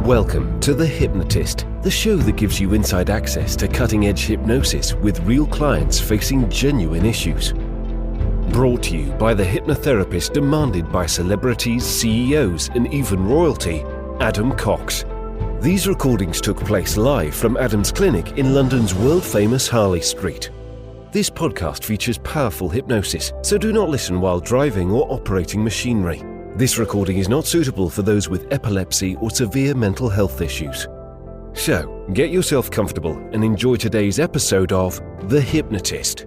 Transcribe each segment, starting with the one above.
Welcome to The Hypnotist, the show that gives you inside access to cutting-edge hypnosis with real clients facing genuine issues. Brought to you by the hypnotherapist demanded by celebrities, CEOs, and even royalty, Adam Cox. These recordings took place live from Adam's clinic in London's world-famous Harley Street. This podcast features powerful hypnosis, so do not listen while driving or operating machinery. This recording is not suitable for those with epilepsy or severe mental health issues. So, get yourself comfortable and enjoy today's episode of The Hypnotist.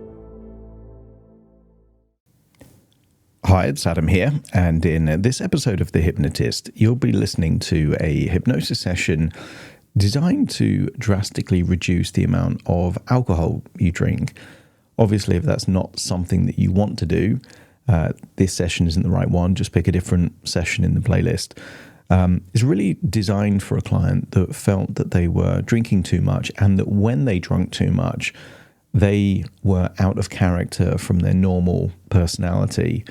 Hi, it's Adam here, and in this episode of The Hypnotist, you'll be listening to a hypnosis session designed to drastically reduce the amount of alcohol you drink. Obviously, if that's not something that you want to do, this session isn't the right one. Just pick a different session in the playlist. It's really designed for a client that felt that they were drinking too much, and that when they drank too much, they were out of character from their normal personality.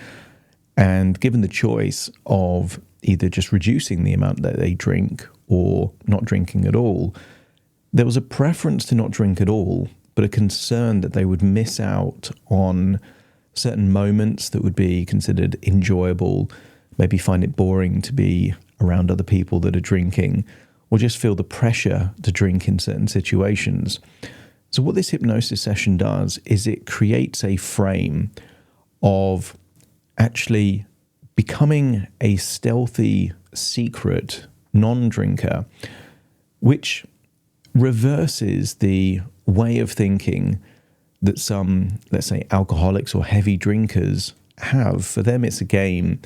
And given the choice of either just reducing the amount that they drink or not drinking at all, there was a preference to not drink at all, but a concern that they would miss out on certain moments that would be considered enjoyable, maybe find it boring to be around other people that are drinking, or just feel the pressure to drink in certain situations. So what this hypnosis session does is it creates a frame of actually becoming a stealthy, secret non-drinker, which reverses the way of thinking that some, let's say, alcoholics or heavy drinkers have. For them, it's a game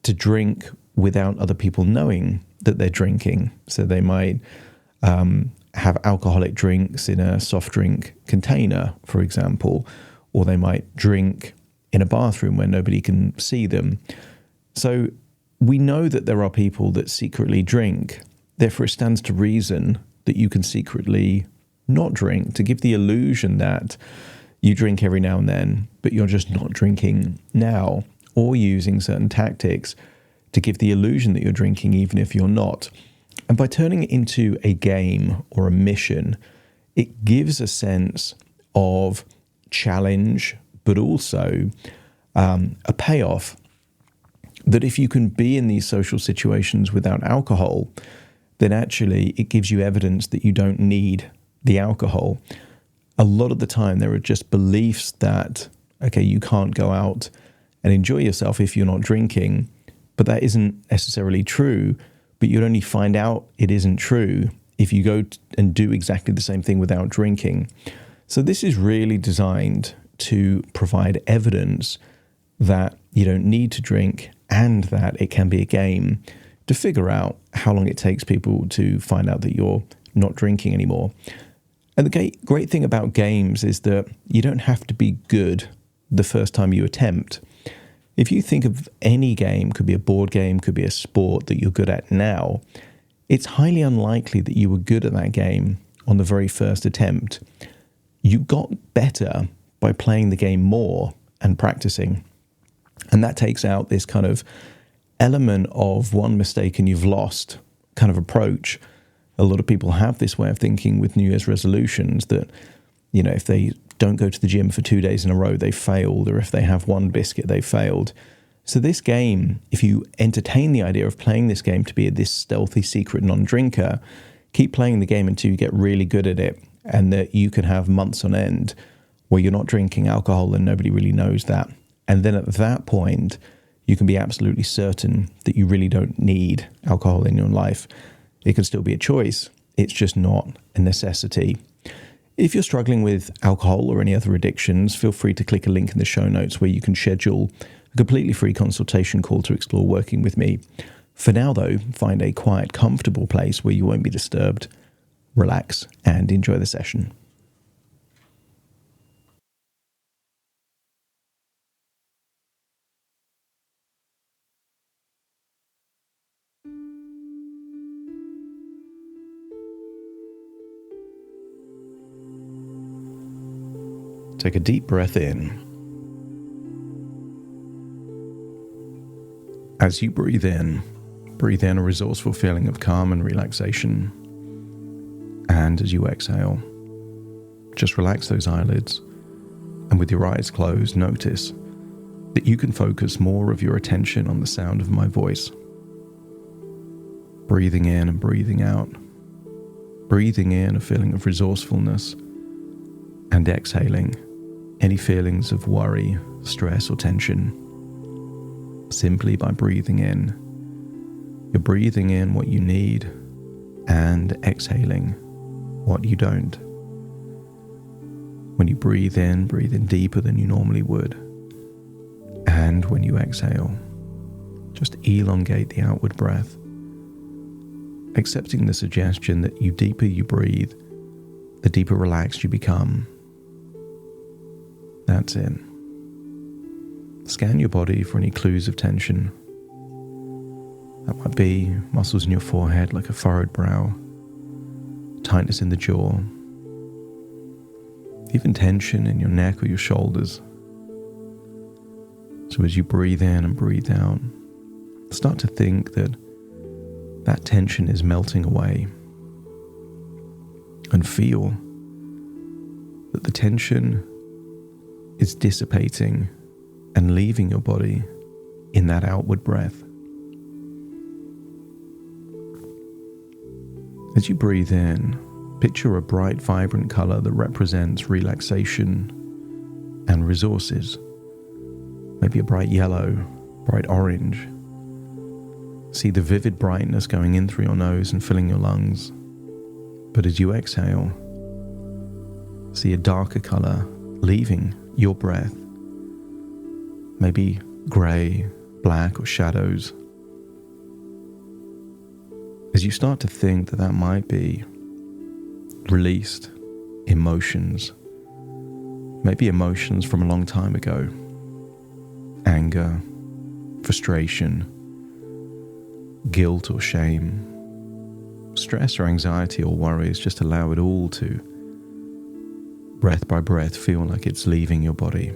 to drink without other people knowing that they're drinking. So they might have alcoholic drinks in a soft drink container, for example, or they might drink in a bathroom where nobody can see them. So we know that there are people that secretly drink. Therefore, it stands to reason that you can secretly not drink, to give the illusion that you drink every now and then, but you're just not drinking now, or using certain tactics to give the illusion that you're drinking even if you're not. And by turning it into a game or a mission, it gives a sense of challenge, but also a payoff, that if you can be in these social situations without alcohol, then actually it gives you evidence that you don't need the alcohol. A lot of the time there are just beliefs that, okay, you can't go out and enjoy yourself if you're not drinking, but that isn't necessarily true. But you'd only find out it isn't true if you go and do exactly the same thing without drinking. So this is really designed to provide evidence that you don't need to drink, and that it can be a game to figure out how long it takes people to find out that you're not drinking anymore. And the great thing about games is that you don't have to be good the first time you attempt. If you think of any game, could be a board game, could be a sport that you're good at now, it's highly unlikely that you were good at that game on the very first attempt. You got better by playing the game more and practicing. And that takes out this kind of element of one mistake and you've lost kind of approach. A lot of people have this way of thinking with New Year's resolutions that, you know, if they don't go to the gym for 2 days in a row, they failed, or if they have one biscuit, they failed. So this game, if you entertain the idea of playing this game to be this stealthy, secret non-drinker, keep playing the game until you get really good at it, and that you can have months on end where you're not drinking alcohol and nobody really knows that. And then at that point, you can be absolutely certain that you really don't need alcohol in your life. It can still be a choice. It's just not a necessity. If you're struggling with alcohol or any other addictions, feel free to click a link in the show notes where you can schedule a completely free consultation call to explore working with me. For now, though, find a quiet, comfortable place where you won't be disturbed, relax, and enjoy the session. Take a deep breath in. As you breathe in, breathe in a resourceful feeling of calm and relaxation. And as you exhale, just relax those eyelids. And with your eyes closed, notice that you can focus more of your attention on the sound of my voice. Breathing in and breathing out. Breathing in a feeling of resourcefulness, and exhaling any feelings of worry, stress, or tension. Simply by breathing in, you're breathing in what you need and exhaling what you don't. When you breathe in deeper than you normally would. And when you exhale, just elongate the outward breath, accepting the suggestion that the deeper you breathe, the deeper relaxed you become. That's it. Scan your body for any clues of tension. That might be muscles in your forehead like a furrowed brow, tightness in the jaw, even tension in your neck or your shoulders. So as you breathe in and breathe out, start to think that that tension is melting away, and feel that the tension is dissipating and leaving your body in that outward breath. As you breathe in, picture a bright, vibrant color that represents relaxation and resources. Maybe a bright yellow, bright orange. See the vivid brightness going in through your nose and filling your lungs. But as you exhale, see a darker color leaving your breath. Maybe gray, black, or shadows. As you start to think that might be released emotions, maybe emotions from a long time ago, anger, frustration, guilt or shame, stress or anxiety or worries, just allow it all to, breath by breath, feel like it's leaving your body.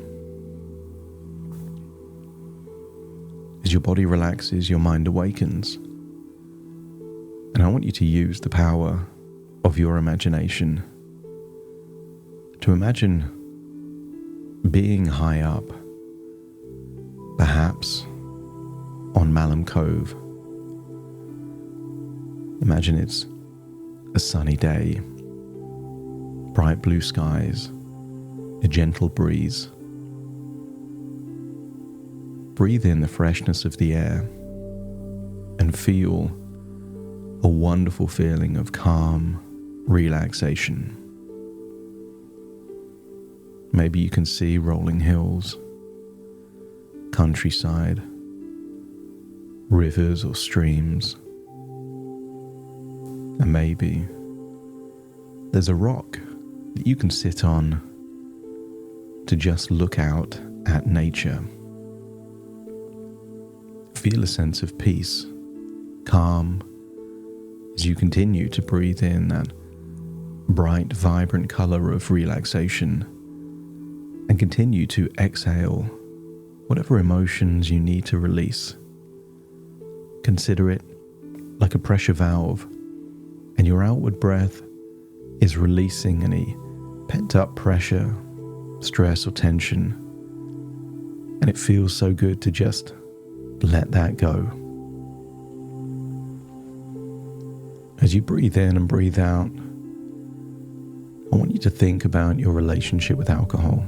As your body relaxes, your mind awakens. And I want you to use the power of your imagination to imagine being high up, perhaps on Malham Cove. Imagine it's a sunny day, bright blue skies, a gentle breeze. Breathe in the freshness of the air and feel a wonderful feeling of calm relaxation. Maybe you can see rolling hills, countryside, rivers or streams, and maybe there's a rock that you can sit on to just look out at nature. Feel a sense of peace, calm, as you continue to breathe in that bright, vibrant color of relaxation, and continue to exhale whatever emotions you need to release. Consider it like a pressure valve, and your outward breath is releasing any pent-up pressure, stress, or tension, and it feels so good to just let that go. As you breathe in and breathe out, I want you to think about your relationship with alcohol.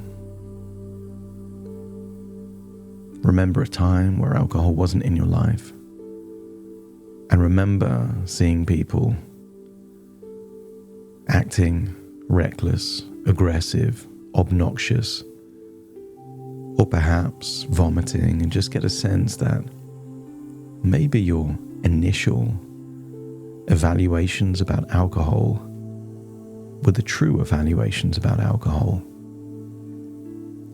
Remember a time where alcohol wasn't in your life. And remember seeing people acting reckless, aggressive, obnoxious, or perhaps vomiting, and just get a sense that maybe your initial evaluations about alcohol were the true evaluations about alcohol.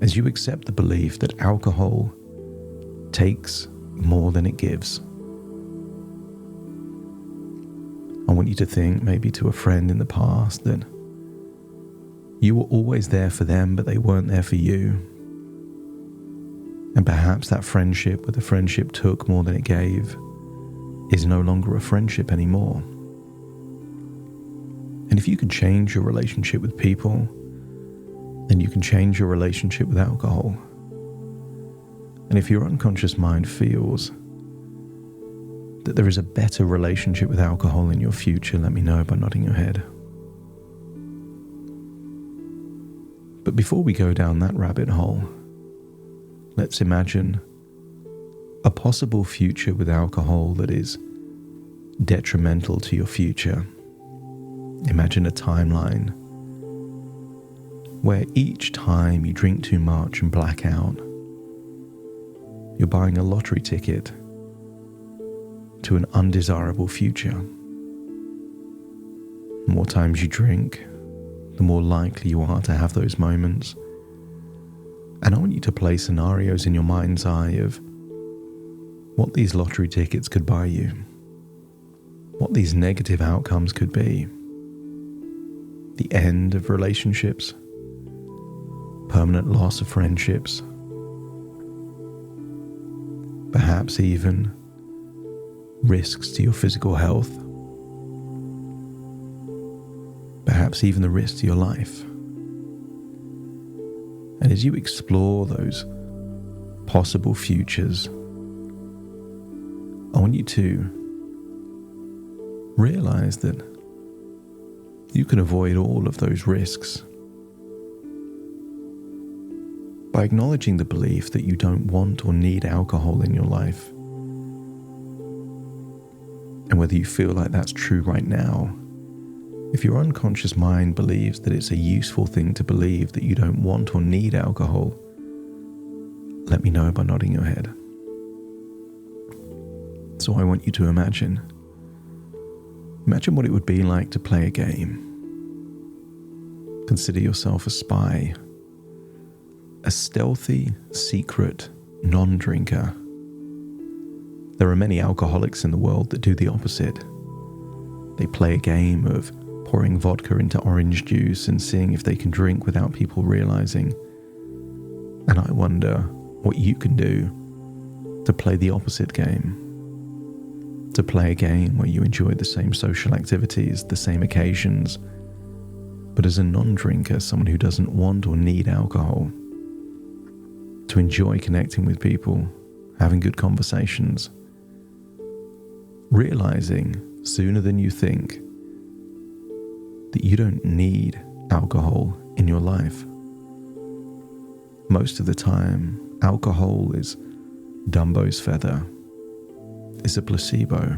As you accept the belief that alcohol takes more than it gives. I want you to think maybe to a friend in the past that you were always there for them, but they weren't there for you. And perhaps that friendship, where the friendship took more than it gave, is no longer a friendship anymore. And if you could change your relationship with people, then you can change your relationship with alcohol. And if your unconscious mind feels that there is a better relationship with alcohol in your future, let me know by nodding your head. But before we go down that rabbit hole, let's imagine a possible future with alcohol that is detrimental to your future. Imagine a timeline where each time you drink too much and black out, you're buying a lottery ticket to an undesirable future. The more times you drink, the more likely you are to have those moments. And I want you to play scenarios in your mind's eye of what these lottery tickets could buy you, what these negative outcomes could be. The end of relationships, permanent loss of friendships, perhaps even risks to your physical health, perhaps even the risk to your life. And as you explore those possible futures, I want you to realize that you can avoid all of those risks by acknowledging the belief that you don't want or need alcohol in your life. And whether you feel like that's true right now, if your unconscious mind believes that it's a useful thing to believe that you don't want or need alcohol, let me know by nodding your head. So I want you to imagine what it would be like to play a game. Consider yourself a spy, a stealthy, secret, non-drinker. There are many alcoholics in the world that do the opposite. They play a game of pouring vodka into orange juice and seeing if they can drink without people realizing. And I wonder what you can do to play the opposite game. To play a game where you enjoy the same social activities, the same occasions, but as a non-drinker, someone who doesn't want or need alcohol. To enjoy connecting with people, having good conversations, realizing sooner than you think that you don't need alcohol in your life. Most of the time, alcohol is Dumbo's feather. It's a placebo.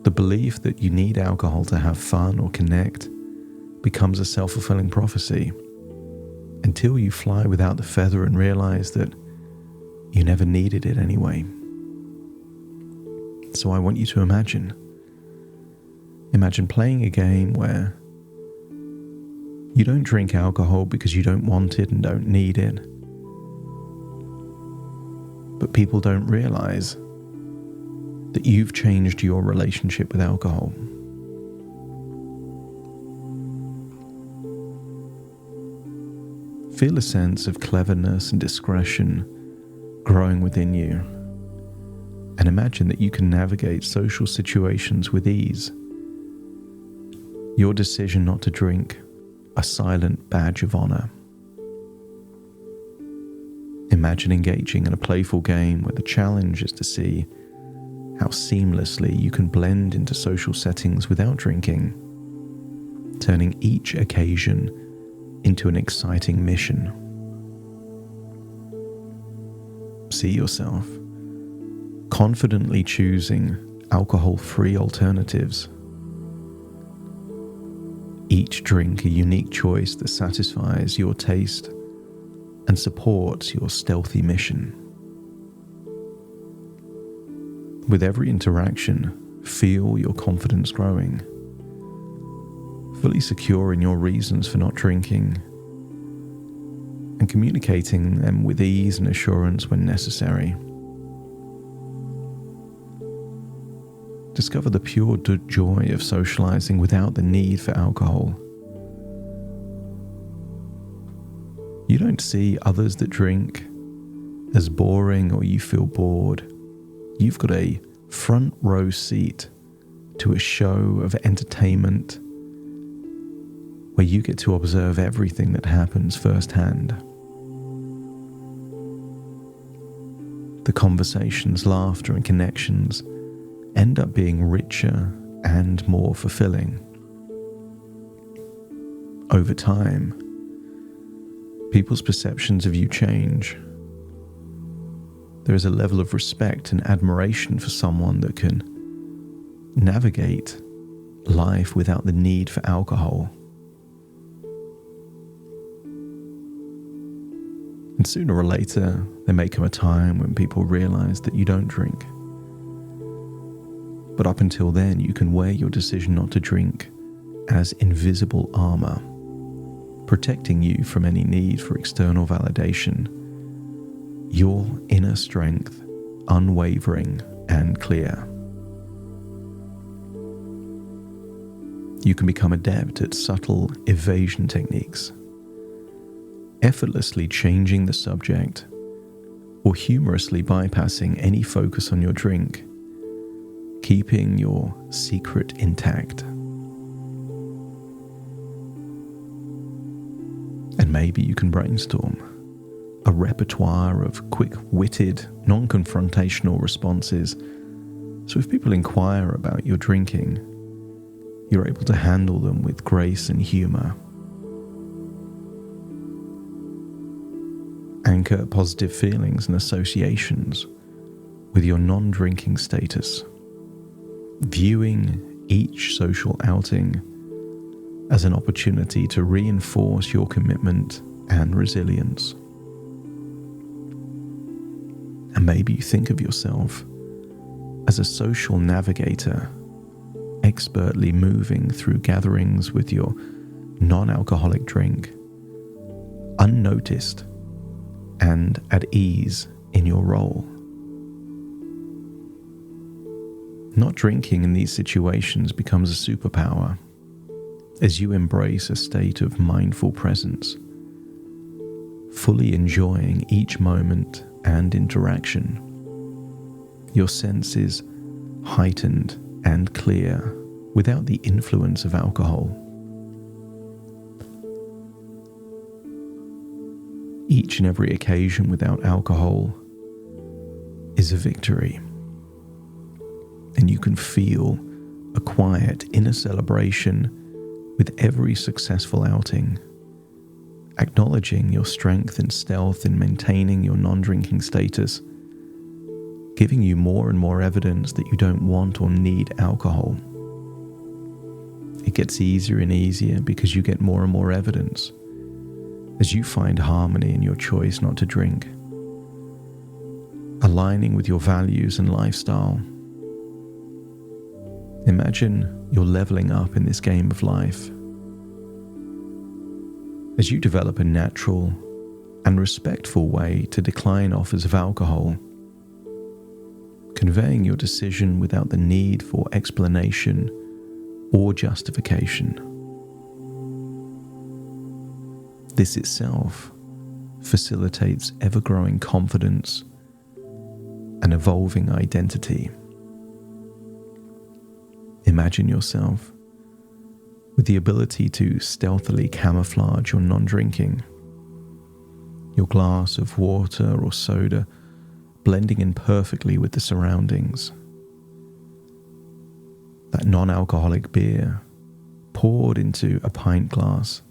The belief that you need alcohol to have fun or connect becomes a self-fulfilling prophecy until you fly without the feather and realize that you never needed it anyway. So I want you to imagine playing a game where you don't drink alcohol because you don't want it and don't need it. But people don't realize that you've changed your relationship with alcohol. Feel a sense of cleverness and discretion growing within you, and imagine that you can navigate social situations with ease. Your decision not to drink, a silent badge of honor. Imagine engaging in a playful game where the challenge is to see how seamlessly you can blend into social settings without drinking, turning each occasion into an exciting mission. See yourself confidently choosing alcohol-free alternatives. Each drink a unique choice that satisfies your taste and supports your stealthy mission. With every interaction, feel your confidence growing, fully secure in your reasons for not drinking, and communicating them with ease and assurance when necessary. Discover the pure joy of socializing without the need for alcohol. You don't see others that drink as boring or you feel bored. You've got a front row seat to a show of entertainment where you get to observe everything that happens firsthand. The conversations, laughter, and connections end up being richer and more fulfilling. Over time, people's perceptions of you change. There is a level of respect and admiration for someone that can navigate life without the need for alcohol. And sooner or later, there may come a time when people realize that you don't drink. But up until then, you can wear your decision not to drink as invisible armor, protecting you from any need for external validation. Your inner strength, unwavering and clear. You can become adept at subtle evasion techniques, effortlessly changing the subject or humorously bypassing any focus on your drink, keeping your secret intact. And maybe you can brainstorm a repertoire of quick-witted, non-confrontational responses, so if people inquire about your drinking, you're able to handle them with grace and humor. Anchor positive feelings and associations with your non-drinking status, viewing each social outing as an opportunity to reinforce your commitment and resilience. And maybe you think of yourself as a social navigator, expertly moving through gatherings with your non-alcoholic drink, unnoticed and at ease in your role. Not drinking in these situations becomes a superpower as you embrace a state of mindful presence, fully enjoying each moment and interaction. Your senses heightened and clear without the influence of alcohol. Each and every occasion without alcohol is a victory, and you can feel a quiet inner celebration with every successful outing, acknowledging your strength and stealth in maintaining your non-drinking status, giving you more and more evidence that you don't want or need alcohol. It gets easier and easier because you get more and more evidence as you find harmony in your choice not to drink, aligning with your values and lifestyle. Imagine you're leveling up in this game of life as you develop a natural and respectful way to decline offers of alcohol, conveying your decision without the need for explanation or justification. This itself facilitates ever-growing confidence and evolving identity. Imagine yourself with the ability to stealthily camouflage your non-drinking, your glass of water or soda blending in perfectly with the surroundings. That non-alcoholic beer poured into a pint glass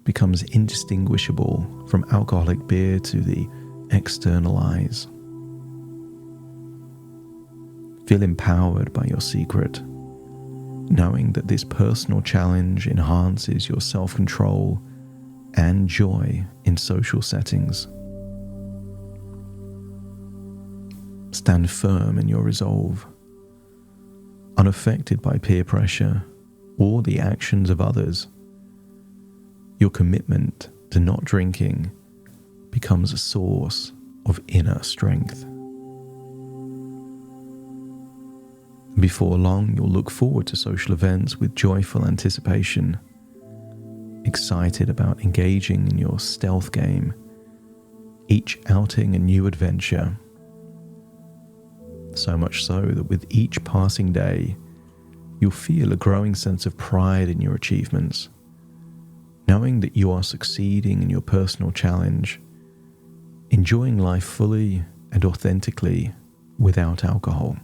becomes indistinguishable from alcoholic beer to the external eyes. Feel empowered by your secret, knowing that this personal challenge enhances your self-control and joy in social settings. Stand firm in your resolve, unaffected by peer pressure or the actions of others. Your commitment to not drinking becomes a source of inner strength. Before long, you'll look forward to social events with joyful anticipation, excited about engaging in your stealth game, each outing a new adventure. So much so that with each passing day, you'll feel a growing sense of pride in your achievements, knowing that you are succeeding in your personal challenge, enjoying life fully and authentically without alcohol.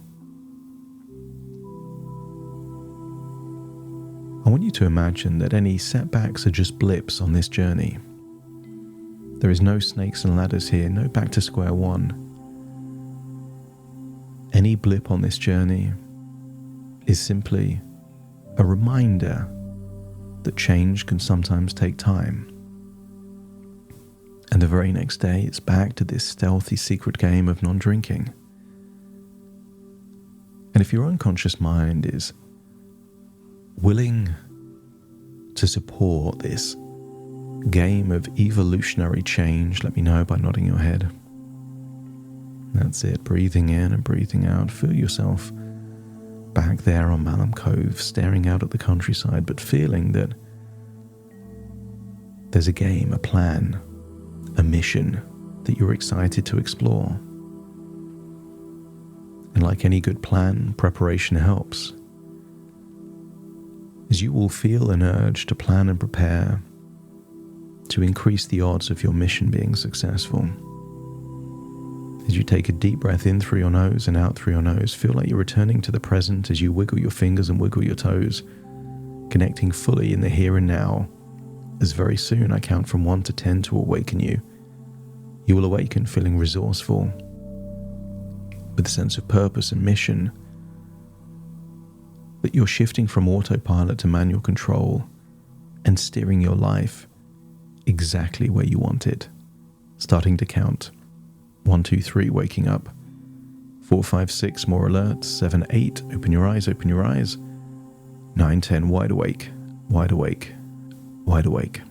I want you to imagine that any setbacks are just blips on this journey. There is no snakes and ladders here, no back to square one. Any blip on this journey is simply a reminder that change can sometimes take time. And the very next day, it's back to this stealthy secret game of non-drinking. And if your unconscious mind is willing to support this game of evolutionary change, let me know by nodding your head. That's it, breathing in and breathing out. Feel yourself back there on Malham Cove, staring out at the countryside, but feeling that there's a game, a plan, a mission that you're excited to explore. And like any good plan, preparation helps. As you will feel an urge to plan and prepare to increase the odds of your mission being successful. As you take a deep breath in through your nose and out through your nose, feel like you're returning to the present as you wiggle your fingers and wiggle your toes, connecting fully in the here and now, as very soon I count from 1 to 10 to awaken you. You will awaken feeling resourceful, with a sense of purpose and mission, that you're shifting from autopilot to manual control and steering your life exactly where you want it. Starting to count. 1, 2, 3, waking up. 4, 5, 6, more alert. 7, 8, open your eyes, open your eyes. 9, 10, wide awake, wide awake, wide awake.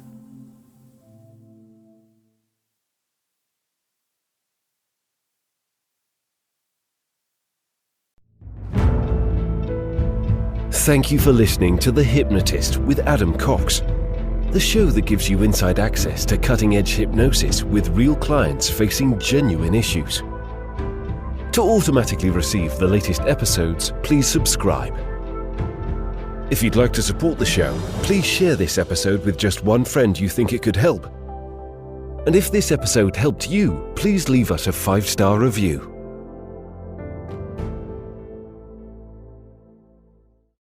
Thank you for listening to The Hypnotist with Adam Cox, the show that gives you inside access to cutting-edge hypnosis with real clients facing genuine issues. To automatically receive the latest episodes, please subscribe. If you'd like to support the show, please share this episode with just one friend you think it could help. And if this episode helped you, please leave us a 5-star review.